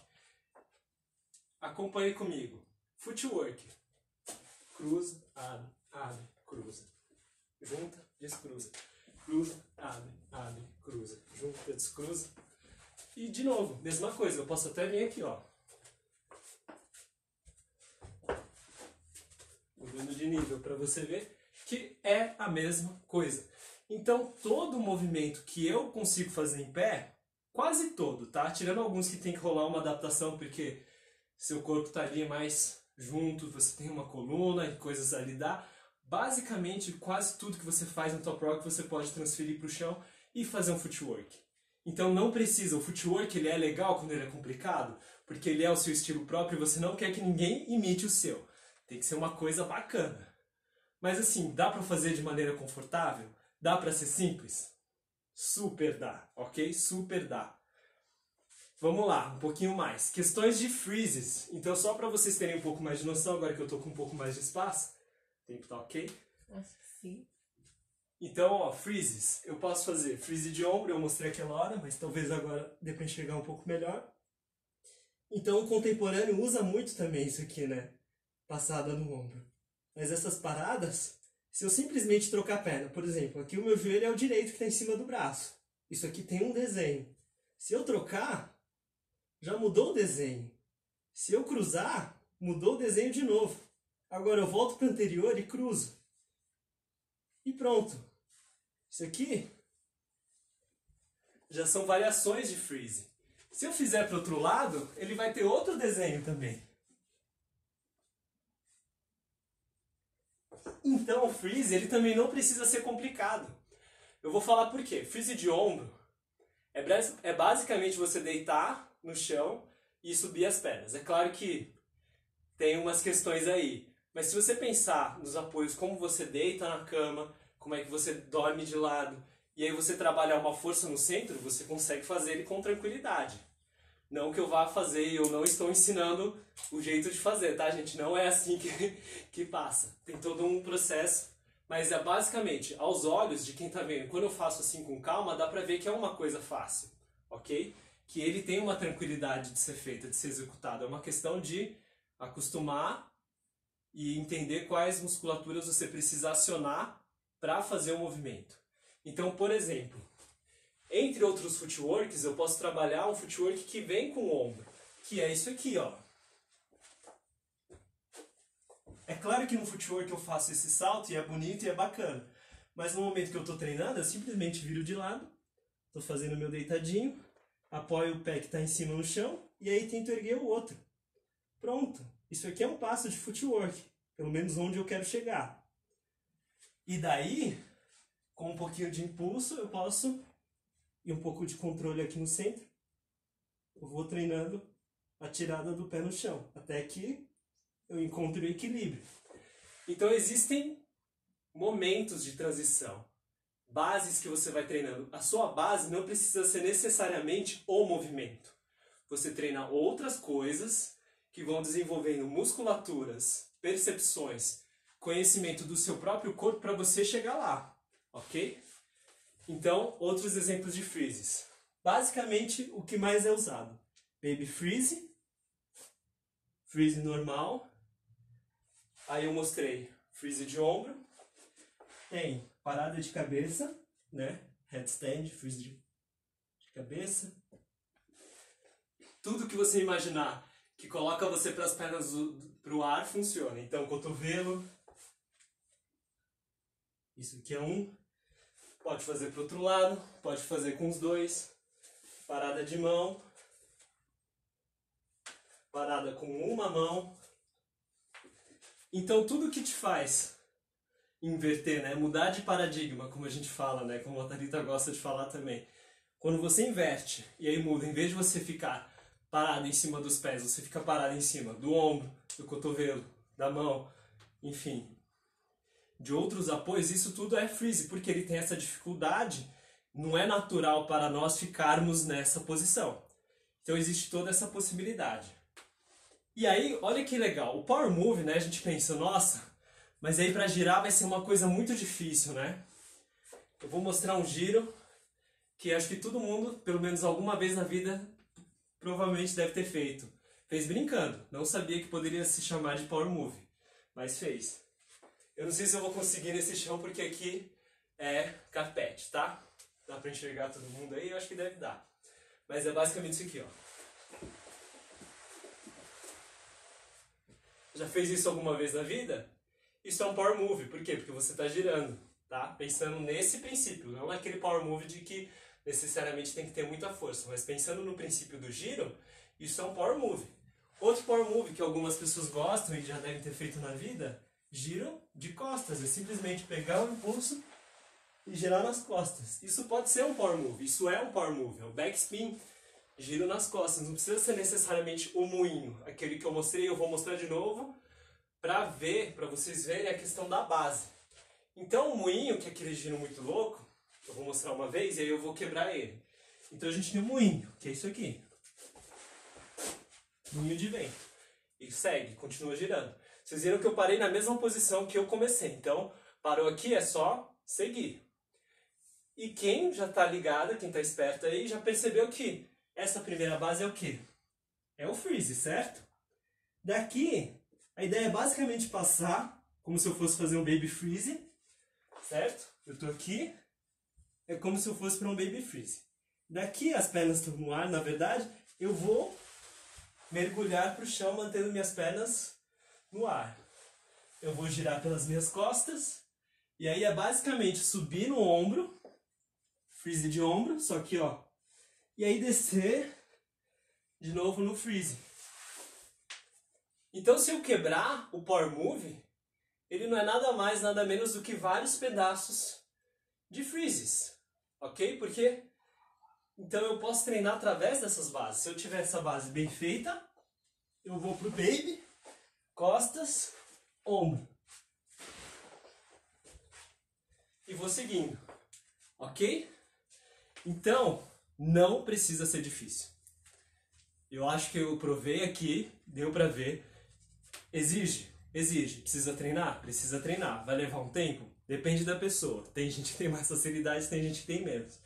Acompanhe comigo. Footwork. Cruza, abre, cruza. Junta, descruza. Cruza, abre, cruza. Junta, descruza. E de novo, mesma coisa. Eu posso até vir aqui, ó. Mudando de nível para você ver que é a mesma coisa. Então, todo movimento que eu consigo fazer em pé, quase todo, tá? Tirando alguns que tem que rolar uma adaptação, porque seu corpo tá ali mais junto, você tem uma coluna e coisas ali dá. Basicamente, quase tudo que você faz no Top Rock você pode transferir para o chão e fazer um footwork. Então não precisa, o footwork ele é legal quando ele é complicado, porque ele é o seu estilo próprio e você não quer que ninguém imite o seu. Tem que ser uma coisa bacana. Mas assim, dá para fazer de maneira confortável? Dá para ser simples? Super dá, ok? Super dá. Vamos lá, um pouquinho mais. Questões de freezes. Então só para vocês terem um pouco mais de noção, agora que eu tô com um pouco mais de espaço, o tempo tá ok? Acho que sim. Então, ó, freezes. Eu posso fazer freeze de ombro, eu mostrei aquela hora, mas talvez agora dê para enxergar um pouco melhor. Então o contemporâneo usa muito também isso aqui, né? Passada no ombro. Mas essas paradas, se eu simplesmente trocar a perna, por exemplo, aqui o meu joelho é o direito que está em cima do braço. Isso aqui tem um desenho. Se eu trocar, já mudou o desenho. Se eu cruzar, mudou o desenho de novo. Agora eu volto para o anterior e cruzo. E pronto. Isso aqui já são variações de freeze. Se eu fizer para o outro lado, ele vai ter outro desenho também. Então o freeze ele também não precisa ser complicado. Eu vou falar por quê. Freeze de ombro é basicamente você deitar no chão e subir as pernas. É claro que tem umas questões aí. Mas se você pensar nos apoios, como você deita na cama, como é que você dorme de lado, e aí você trabalhar uma força no centro, você consegue fazer ele com tranquilidade. Não que eu vá fazer, eu não estou ensinando o jeito de fazer, tá, gente? Não é assim que passa. Tem todo um processo, mas é basicamente, aos olhos de quem tá vendo, quando eu faço assim com calma, dá pra ver que é uma coisa fácil, ok? Que ele tem uma tranquilidade de ser feita, de ser executado. É uma questão de acostumar e entender quais musculaturas você precisa acionar para fazer o movimento. Então, por exemplo, entre outros footworks, eu posso trabalhar um footwork que vem com o ombro, que é isso aqui, ó. É claro que no footwork eu faço esse salto e é bonito e é bacana, mas no momento que eu estou treinando, eu simplesmente viro de lado, estou fazendo meu deitadinho, apoio o pé que está em cima no chão e aí tento erguer o outro. Pronto, isso aqui é um passo de footwork, pelo menos onde eu quero chegar. E daí, com um pouquinho de impulso, eu posso, e um pouco de controle aqui no centro, eu vou treinando a tirada do pé no chão, até que eu encontro o equilíbrio. Então existem momentos de transição, bases que você vai treinando. A sua base não precisa ser necessariamente o movimento. Você treina outras coisas que vão desenvolvendo musculaturas, percepções, conhecimento do seu próprio corpo para você chegar lá, ok? Então, outros exemplos de freezes. Basicamente, o que mais é usado? Baby freeze, freeze normal. Aí eu mostrei freeze de ombro. Tem parada de cabeça, né? Headstand, freeze de cabeça. Tudo que você imaginar que coloca você para as pernas para o ar funciona. Então, cotovelo. Isso aqui é um. Pode fazer para o outro lado, pode fazer com os dois. Parada de mão. Parada com uma mão. Então tudo que te faz inverter, né? Mudar de paradigma, como a gente fala, né? Como a Thalita gosta de falar também. Quando você inverte e aí muda, em vez de você ficar parado em cima dos pés, você fica parado em cima do ombro, do cotovelo, da mão, enfim, de outros apoios, isso tudo é freeze, porque ele tem essa dificuldade, não é natural para nós ficarmos nessa posição. Então existe toda essa possibilidade. E aí, olha que legal, o Power Move, né, a gente pensa, nossa, mas aí para girar vai ser uma coisa muito difícil, né? Eu vou mostrar um giro que acho que todo mundo, pelo menos alguma vez na vida, provavelmente deve ter feito. Fez brincando, não sabia que poderia se chamar de Power Move, mas fez. Eu não sei se eu vou conseguir nesse chão porque aqui é carpete, tá? Dá pra enxergar todo mundo aí? Eu acho que deve dar. Mas é basicamente isso aqui, ó. Já fez isso alguma vez na vida? Isso é um Power Move. Por quê? Porque você está girando, tá? Pensando nesse princípio, não naquele Power Move de que necessariamente tem que ter muita força, mas pensando no princípio do giro, isso é um Power Move. Outro Power Move que algumas pessoas gostam e já devem ter feito na vida giro de costas. É simplesmente pegar o impulso e girar nas costas. Isso pode ser um power move, isso é um power move, é o backspin, giro nas costas. Não precisa ser necessariamente o moinho, aquele que eu mostrei, eu vou mostrar de novo para vocês verem a questão da base. Então o moinho, que é aquele giro muito louco, eu vou mostrar uma vez e aí eu vou quebrar ele. Então a gente tem o moinho, que é isso aqui. Moinho de vento. E segue, continua girando. Vocês viram que eu parei na mesma posição que eu comecei. Então, parou aqui, é só seguir. E quem já está ligado, quem está esperto aí, já percebeu que essa primeira base é o quê? É o freeze, certo? Daqui, a ideia é basicamente passar, como se eu fosse fazer um baby freeze, certo? Eu estou aqui, é como se eu fosse para um baby freeze. Daqui, as pernas estão no ar, na verdade, eu vou mergulhar para o chão, mantendo minhas pernas no ar. Eu vou girar pelas minhas costas, e aí é basicamente subir no ombro, freeze de ombro, só que ó, e aí descer de novo no freeze. Então se eu quebrar o power move, ele não é nada mais, nada menos do que vários pedaços de freezes, ok? Porque então eu posso treinar através dessas bases. Se eu tiver essa base bem feita, eu vou pro baby, costas, ombro. E vou seguindo, ok? Então, não precisa ser difícil. Eu acho que eu provei aqui, deu pra ver. Exige. Precisa treinar. Vai levar um tempo? Depende da pessoa. Tem gente que tem mais facilidade, tem gente que tem menos.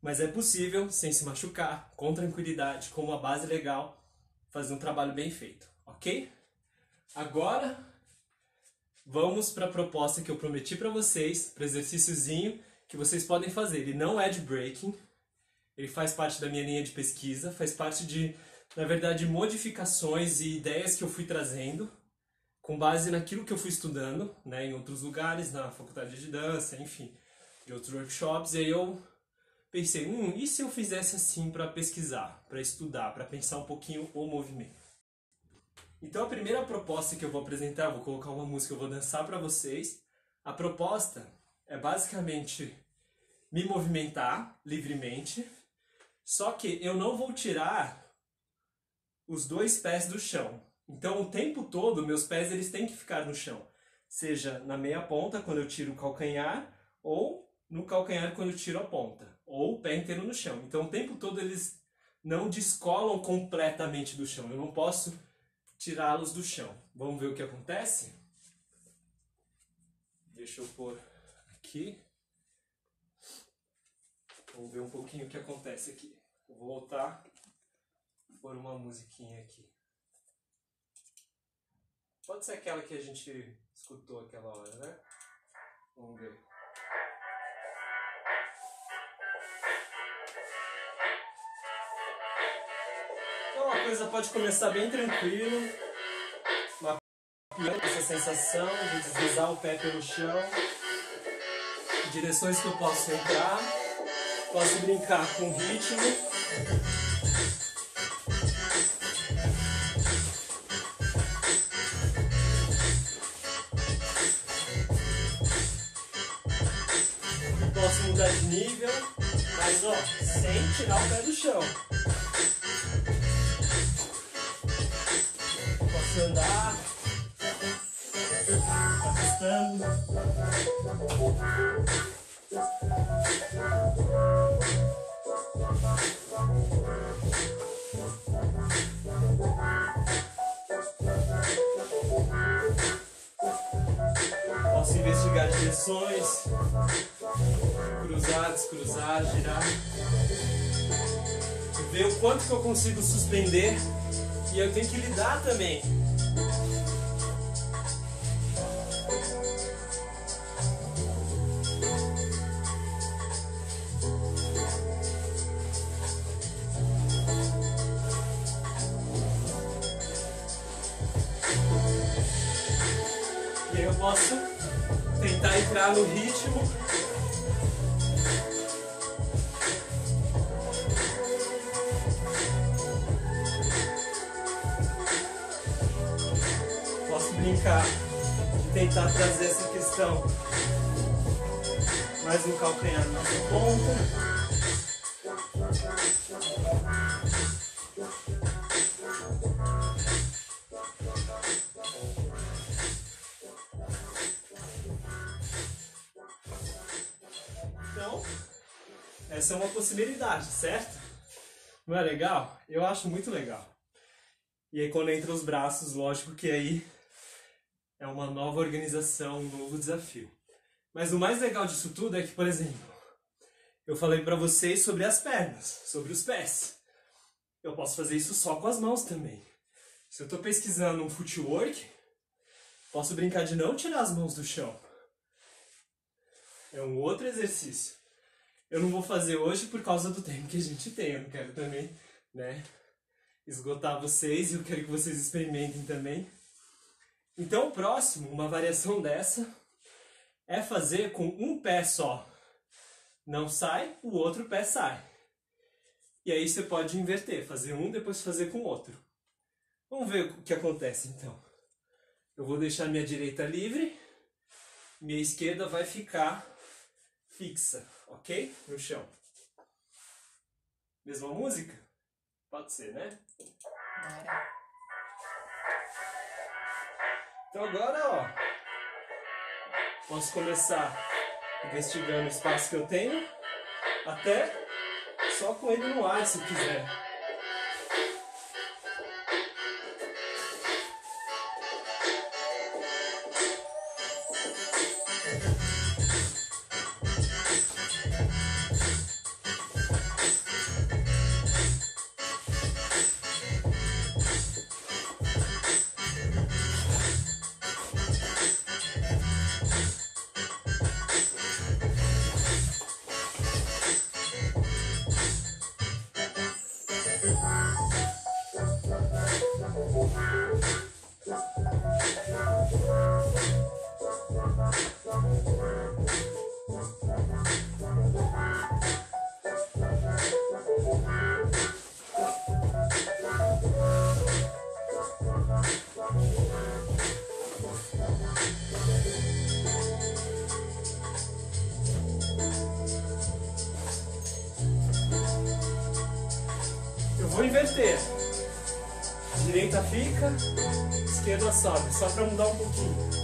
Mas é possível, sem se machucar, com tranquilidade, com uma base legal, fazer um trabalho bem feito, ok? Agora, vamos para a proposta que eu prometi para vocês, para o exercíciozinho que vocês podem fazer. Ele não é de breaking, ele faz parte da minha linha de pesquisa, faz parte de, na verdade, modificações e ideias que eu fui trazendo, com base naquilo que eu fui estudando, né, em outros lugares, na faculdade de dança, enfim, de outros workshops, e aí eu pensei, e se eu fizesse assim para pesquisar, para estudar, para pensar um pouquinho o movimento? Então a primeira proposta que eu vou apresentar, eu vou colocar uma música, eu vou dançar para vocês. A proposta é basicamente me movimentar livremente, só que eu não vou tirar os dois pés do chão. Então o tempo todo meus pés eles têm que ficar no chão, seja na meia ponta quando eu tiro o calcanhar, ou no calcanhar quando eu tiro a ponta, ou o pé inteiro no chão. Então o tempo todo eles não descolam completamente do chão, eu não posso tirá-los do chão. Vamos ver o que acontece? Deixa eu pôr aqui. Vamos ver um pouquinho o que acontece aqui. Eu vou voltar e pôr uma musiquinha aqui. Pode ser aquela que a gente escutou aquela hora, né? Vamos ver. Então a coisa pode começar bem tranquilo. Essa sensação de deslizar o pé pelo chão. Direções que eu posso entrar. Posso brincar com o ritmo. Posso mudar de nível, mas ó, sem tirar o pé do chão. Posso andar, afastando. Posso investigar direções, cruzar, descruzar, girar, ver o quanto que eu consigo suspender e eu tenho que lidar também. E aí eu posso tentar entrar no ritmo. Posso brincar de tentar trazer essa questão mais no calcanhar, na ponta. Então, essa é uma possibilidade, certo? Não é legal? Eu acho muito legal. E aí quando entra os braços, lógico que aí é uma nova organização, um novo desafio. Mas o mais legal disso tudo é que, por exemplo, eu falei pra vocês sobre as pernas, sobre os pés. Eu posso fazer isso só com as mãos também. Se eu tô pesquisando um footwork, posso brincar de não tirar as mãos do chão. É um outro exercício. Eu não vou fazer hoje por causa do tempo que a gente tem. Eu não quero também, né, esgotar vocês e eu quero que vocês experimentem também. Então o próximo, uma variação dessa, é fazer com um pé só. Não sai, o outro pé sai. E aí você pode inverter, fazer um, depois fazer com o outro. Vamos ver o que acontece então. Eu vou deixar minha direita livre, minha esquerda vai ficar fixa, ok? No chão. Mesma música? Pode ser, né? Então agora, ó, posso começar investigando o espaço que eu tenho, até só com ele no ar, se quiser. Eu vou inverter. Direita fica, esquerda sobe, só para mudar um pouquinho.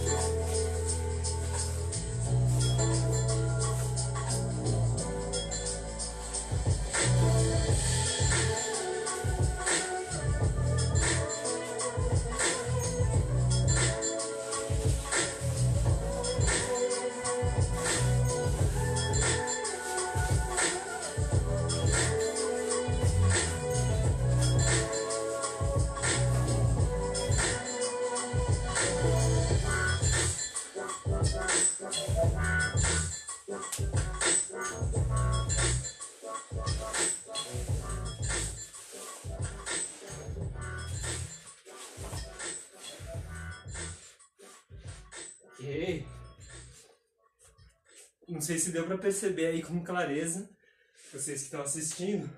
Ok. Não sei se deu para perceber aí com clareza, vocês que estão assistindo,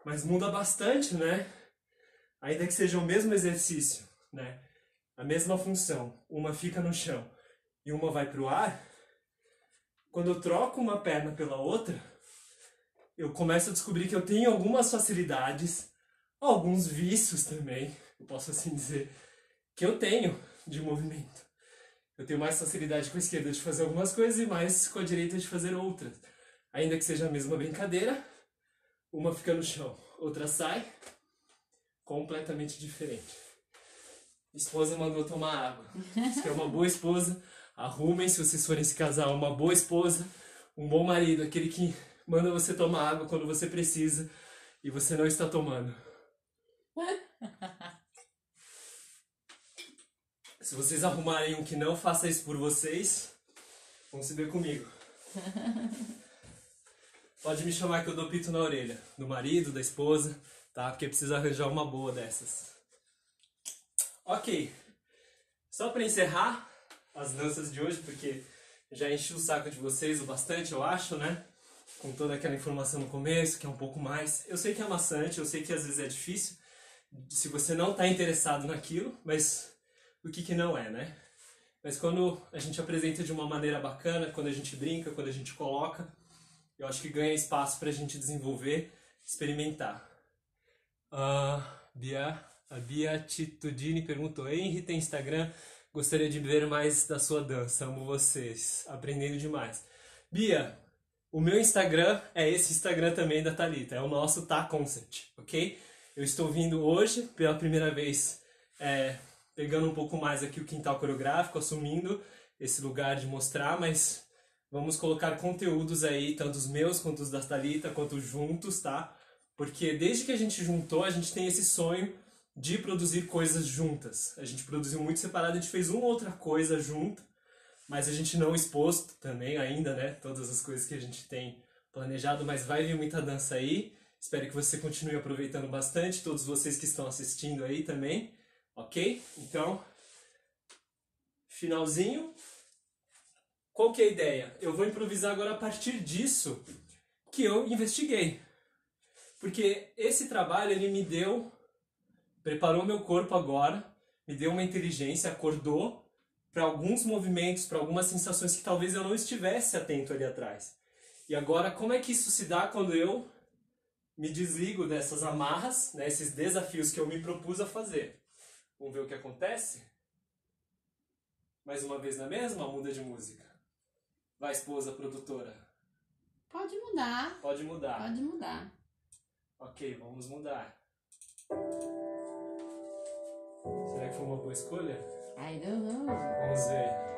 mas muda bastante, né? Ainda que seja o mesmo exercício, né? A mesma função, uma fica no chão e uma vai para o ar. Quando eu troco uma perna pela outra, eu começo a descobrir que eu tenho algumas facilidades, alguns vícios também, eu posso assim dizer, que eu tenho de movimento. Eu tenho mais facilidade com a esquerda de fazer algumas coisas e mais com a direita de fazer outras. Ainda que seja a mesma brincadeira, uma fica no chão, outra sai, completamente diferente. Esposa mandou tomar água. Se quer uma boa esposa, arrumem, se vocês forem se casar, uma boa esposa, um bom marido, aquele que manda você tomar água quando você precisa e você não está tomando. Se vocês arrumarem um que não faça isso por vocês, vão se ver comigo. Pode me chamar que eu dou pito na orelha. Do marido, da esposa, tá? Porque precisa arranjar uma boa dessas. Ok. Só para encerrar as danças de hoje, porque já enchi o saco de vocês o bastante, eu acho, né? Com toda aquela informação no começo, que é um pouco mais... Eu sei que é maçante, eu sei que às vezes é difícil, se você não está interessado naquilo, mas... O que não é, né? mas quando a gente apresenta de uma maneira bacana, quando a gente brinca, quando a gente coloca, eu acho que ganha espaço pra gente desenvolver, experimentar. A Bia Titudini perguntou: Henry, tem Instagram? Gostaria de ver mais da sua dança, amo vocês, aprendendo demais. Bia, o meu Instagram é esse Instagram também da Thalita, é o nosso Tá Concert, ok? Eu estou vindo hoje, pela primeira vez, pegando um pouco mais aqui o quintal coreográfico, assumindo esse lugar de mostrar, mas vamos colocar conteúdos aí, tanto os meus quanto os da Thalita, quanto juntos, tá? Porque desde que a gente juntou, a gente tem esse sonho de produzir coisas juntas. A gente produziu muito separado, a gente fez uma outra coisa junto, mas a gente não expôs também ainda, né? Todas as coisas que a gente tem planejado, mas vai vir muita dança aí. Espero que você continue aproveitando bastante, todos vocês que estão assistindo aí também, ok? Então, finalzinho. Qual que é a ideia? Eu vou improvisar agora a partir disso que eu investiguei. Porque esse trabalho, ele me preparou meu corpo agora, me deu uma inteligência, acordou para alguns movimentos, para algumas sensações que talvez eu não estivesse atento ali atrás. E agora, como é que isso se dá quando eu me desligo dessas amarras, né, esses desafios que eu me propus a fazer? Vamos ver o que acontece? Mais uma vez na mesma, muda de música. Vai, esposa, produtora. Pode mudar. Pode mudar. Pode mudar. Ok, vamos mudar. Será que foi uma boa escolha? I don't know. Vamos ver.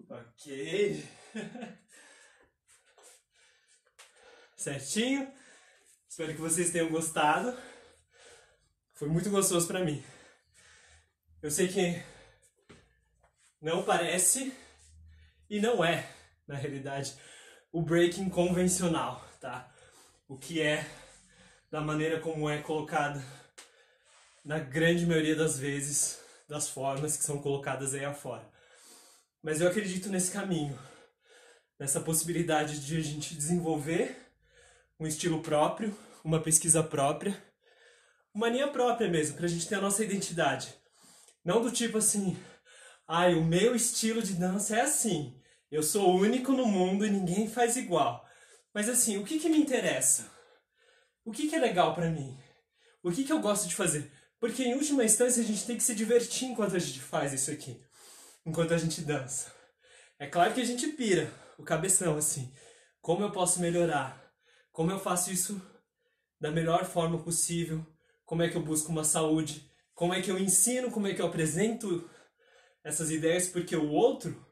Ok. Certinho. Espero que vocês tenham gostado. Foi muito gostoso pra mim. Eu sei que não parece e não é, na realidade, o breaking convencional, tá? O que é, da maneira como é colocado, na grande maioria das vezes, das formas que são colocadas aí afora. Mas eu acredito nesse caminho, nessa possibilidade de a gente desenvolver um estilo próprio, uma pesquisa própria, uma linha própria mesmo, pra gente ter a nossa identidade. Não do tipo assim, ai, o meu estilo de dança é assim, eu sou único no mundo e ninguém faz igual. Mas assim, o que que me interessa? O que que é legal pra mim? O que que eu gosto de fazer? Porque em última instância a gente tem que se divertir enquanto a gente faz isso aqui. Enquanto a gente dança. É claro que a gente pira o cabeção assim. Como eu posso melhorar? Como eu faço isso da melhor forma possível? Como é que eu busco uma saúde? Como é que eu ensino? Como é que eu apresento essas ideias porque o outro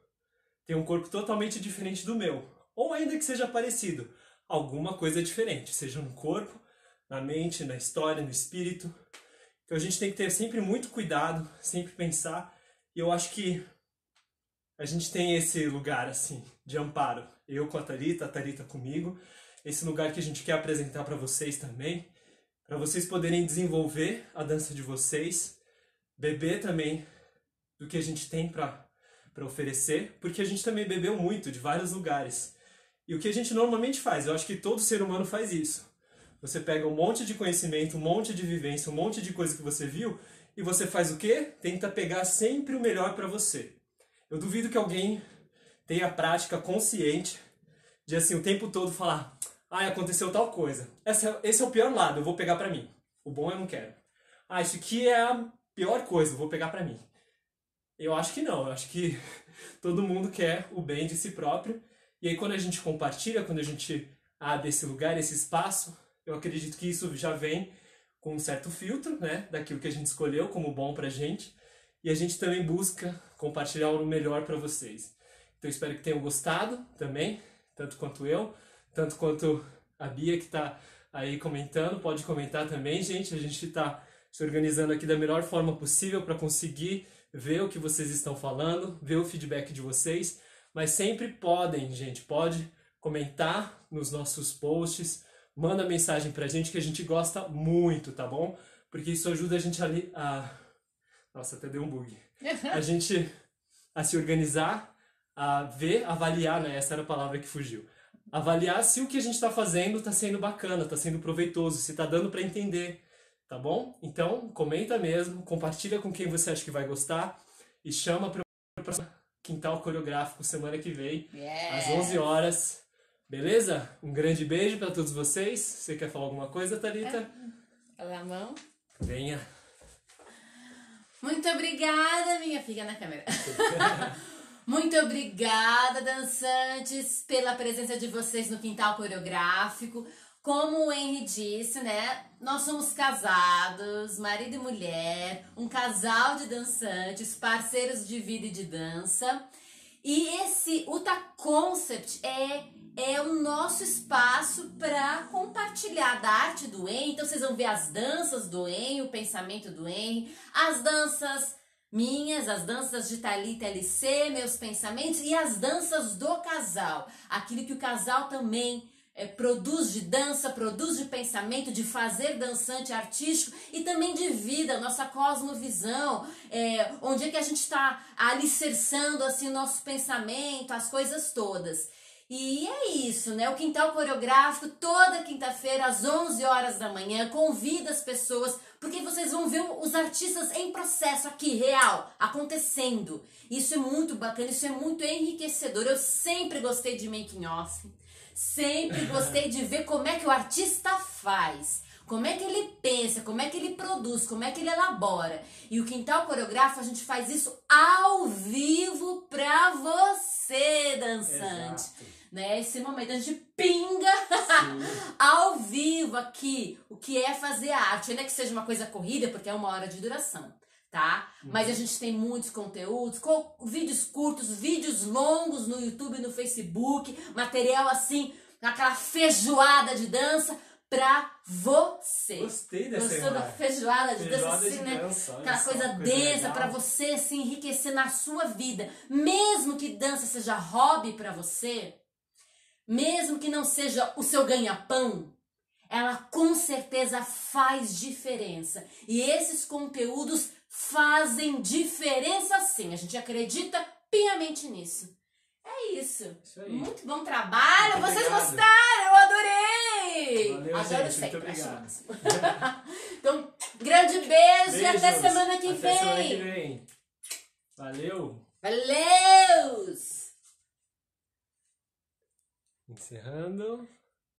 tem um corpo totalmente diferente do meu. Ou ainda que seja parecido, alguma coisa diferente, seja no corpo, na mente, na história, no espírito. Então a gente tem que ter sempre muito cuidado, sempre pensar. E eu acho que a gente tem esse lugar assim de amparo. Eu com a Thalita comigo. Esse lugar que a gente quer apresentar para vocês também. Para vocês poderem desenvolver a dança de vocês. Beber também do que a gente tem para oferecer. Porque a gente também bebeu muito de vários lugares. E o que a gente normalmente faz, eu acho que todo ser humano faz isso. Você pega um monte de conhecimento, um monte de vivência, um monte de coisa que você viu, e você faz o quê? Tenta pegar sempre o melhor para você. Eu duvido que alguém tenha a prática consciente de assim o tempo todo falar: ah, aconteceu tal coisa. Esse é o pior lado, eu vou pegar para mim. O bom eu não quero. Ah, isso aqui é a pior coisa, eu vou pegar para mim. Eu acho que não, eu acho que todo mundo quer o bem de si próprio. E aí quando a gente compartilha, quando a gente abre esse lugar, esse espaço, eu acredito que isso já vem com um certo filtro, né, daquilo que a gente escolheu como bom pra gente. E a gente também busca compartilhar o melhor para vocês. Então eu espero que tenham gostado também, tanto quanto eu, tanto quanto a Bia que está aí comentando. Pode comentar também, gente. A gente está se organizando aqui da melhor forma possível para conseguir ver o que vocês estão falando, ver o feedback de vocês. Mas sempre podem, gente, pode comentar nos nossos posts, manda mensagem pra gente que a gente gosta muito, tá bom? Porque isso ajuda a gente a... Nossa, até deu um bug. A gente a se organizar, a ver, avaliar, né? Essa era a palavra que fugiu. Avaliar se o que a gente tá fazendo tá sendo bacana, tá sendo proveitoso, se tá dando pra entender, tá bom? Então, comenta mesmo, compartilha com quem você acha que vai gostar e chama para Quintal Coreográfico semana que vem, às 11 horas. Beleza? Um grande beijo para todos vocês. Você quer falar alguma coisa, Thalita? Olá, mão. Venha. Muito obrigada, minha filha na câmera. Muito obrigada, dançantes, pela presença de vocês no Quintal Coreográfico. Como o Henry disse, né? Nós somos casados, marido e mulher, um casal de dançantes, parceiros de vida e de dança. E o Ta Concept é o nosso espaço para compartilhar da arte do Henry. Então vocês vão ver as danças do Henry, o pensamento do Henry, as danças minhas, as danças de Thalita LC, meus pensamentos e as danças do casal. Aquilo que o casal também produz de dança, produz de pensamento, de fazer dançante artístico e também de vida, nossa cosmovisão, onde é que a gente está alicerçando assim, o nosso pensamento, as coisas todas. E é isso, né? O Quintal Coreográfico, toda quinta-feira, às 11 horas da manhã, convida as pessoas, porque vocês vão ver os artistas em processo aqui, real, acontecendo. Isso é muito bacana, isso é muito enriquecedor. Eu sempre gostei de making off. Sempre gostei de ver como é que o artista faz, como é que ele pensa, como é que ele produz, como é que ele elabora. E o Quintal Coreográfico, a gente faz isso ao vivo pra você, dançante. Né? Esse momento a gente pinga ao vivo aqui o que é fazer arte. Ainda que seja uma coisa corrida, porque é 1 hora de duração. Tá? Mas a gente tem muitos conteúdos, vídeos curtos, vídeos longos no YouTube, no Facebook, material assim, aquela feijoada de dança pra você. Gostei dessa Gostou da feijoada de dança, assim, de né? dança, Aquela coisa densa pra você se enriquecer na sua vida. Mesmo que dança seja hobby pra você, mesmo que não seja o seu ganha-pão, ela com certeza faz diferença. E esses conteúdos fazem diferença sim. A gente acredita piamente nisso. É isso. Aí. Muito bom trabalho. Muito Vocês obrigado. gostaram? Eu adorei. Valeu, Adoro gente. sempre. Muito Acho obrigado. máximo. Então, grande beijo e até Beijos. semana que Até semana que vem. vem. Valeu. Valeu! Encerrando.